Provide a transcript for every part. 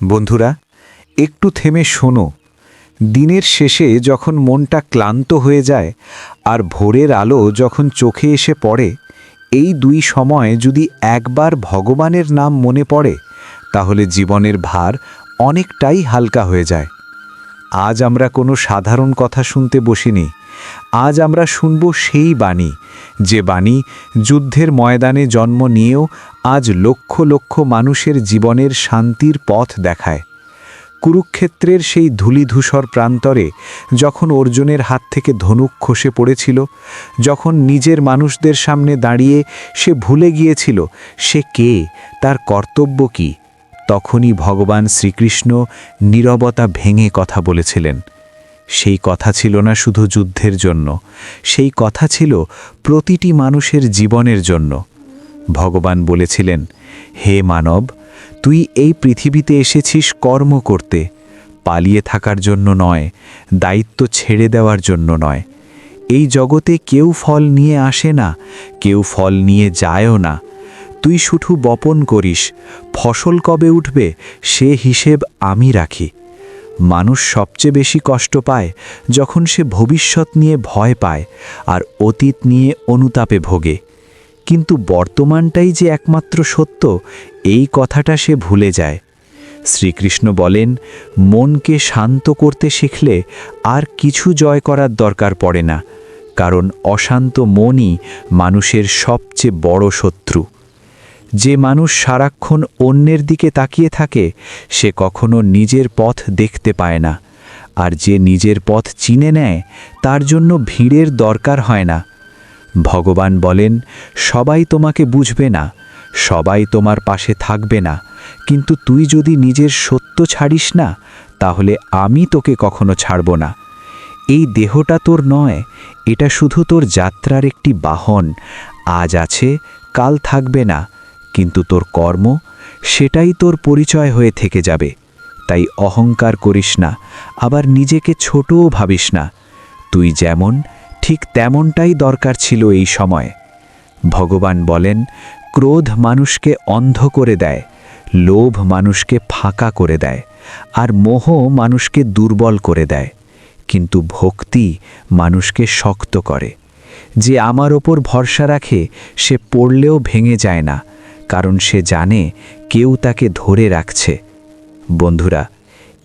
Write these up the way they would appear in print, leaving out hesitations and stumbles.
বন্ধুরা, একটু থেমে শোনো। দিনের শেষে যখন মনটা ক্লান্ত হয়ে যায় আর ভোরের আলো যখন চোখে এসে পড়ে, এই দুই সময় যদি একবার ভগবানের নাম মনে পড়ে, তাহলে জীবনের ভার অনেকটাই হালকা হয়ে যায়। আজ আমরা কোনো সাধারণ কথা শুনতে বসিনি। আজ আমরা শুনব সেই বাণী, যে বাণী যুদ্ধের ময়দানে জন্ম নিয়েও আজ লক্ষ লক্ষ মানুষের জীবনের শান্তির পথ দেখায়। কুরুক্ষেত্রের সেই ধূলিধূসর প্রান্তরে যখন অর্জুনের হাত থেকে ধনুক খসে পড়েছিল, যখন নিজের মানুষদের সামনে দাঁড়িয়ে সে ভুলে গিয়েছিল সে কে, তার কর্তব্য কী, তখনই ভগবান শ্রীকৃষ্ণ নীরবতা ভেঙে কথা বলেছিলেন। সেই কথা ছিল না শুধু যুদ্ধের জন্য, সেই কথা ছিল প্রতিটি মানুষের জীবনের জন্য। ভগবান বলেছিলেন, হে মানব, তুই এই পৃথিবীতে এসেছিস কর্ম করতে, পালিয়ে থাকার জন্য নয়, দায়িত্ব ছেড়ে দেওয়ার জন্য নয়। এই জগতে কেউ ফল নিয়ে আসে না, কেউ ফল নিয়ে যায়ও না। তুই শুধু বপন করিস, ফসল কবে উঠবে সে হিসেব আমি রাখি। মানুষ সবচেয়ে বেশি কষ্ট পায় যখন সে ভবিষ্যৎ নিয়ে ভয় পায় আর অতীত নিয়ে অনুতাপে ভোগে। কিন্তু বর্তমানটাই যে একমাত্র সত্য, এই কথাটা সে ভুলে যায়। শ্রীকৃষ্ণ বলেন, মনকে শান্ত করতে শিখলে আর কিছু জয় করার দরকার পড়ে না, কারণ অশান্ত মনই মানুষের সবচেয়ে বড় শত্রু। যে মানুষ সারাক্ষণ অন্যের দিকে তাকিয়ে থাকে সে কখনো নিজের পথ দেখতে পায় না, আর যে নিজের পথ চিনে নেয় তার জন্য ভিড়ের দরকার হয় না। ভগবান বলেন, সবাই তোমাকে বুঝবে না, সবাই তোমার পাশে থাকবে না, কিন্তু তুই যদি নিজের সত্য ছাড়িস না, তাহলে আমি তোকে কখনো ছাড়ব না। এই দেহটা তোর নয়, এটা শুধু তোর যাত্রার একটি বাহন। আজ আছে, কাল থাকবে না, কিন্তু তোর কর্ম, সেটাই তোর পরিচয় হয়ে থেকে যাবে। তাই অহংকার করিস না, আবার নিজেকে ছোটও ভাবিস না। তুই যেমন, ঠিক তেমনটাই দরকার ছিল এই সময়। ভগবান বলেন, ক্রোধ মানুষকে অন্ধ করে দেয়, লোভ মানুষকে ফাঁকা করে দেয়, আর মোহ মানুষকে দুর্বল করে দেয়, কিন্তু ভক্তি মানুষকে শক্ত করে। যে আমার ওপর ভরসা রাখে সে পড়লেও ভেঙে যায় না, কারণ সে জানে কেউ তাকে ধরে রাখছে। বন্ধুরা,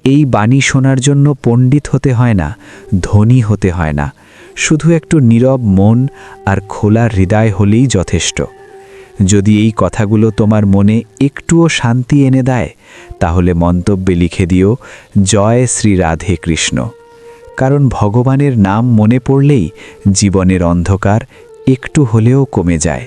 এই বাণী শোনার জন্য পণ্ডিত হতে হয় না, ধনী হতে হয় না, শুধু একটু নীরব মন আর খোলা হৃদয় হলেই যথেষ্ট। যদি এই কথাগুলো তোমার মনে একটুও শান্তি এনে দেয়, তাহলে মন্তব্যে লিখে দিও, জয় শ্রী রাধে কৃষ্ণ। কারণ ভগবানের নাম মনে পড়লেই জীবনের অন্ধকার একটু হলেও কমে যায়।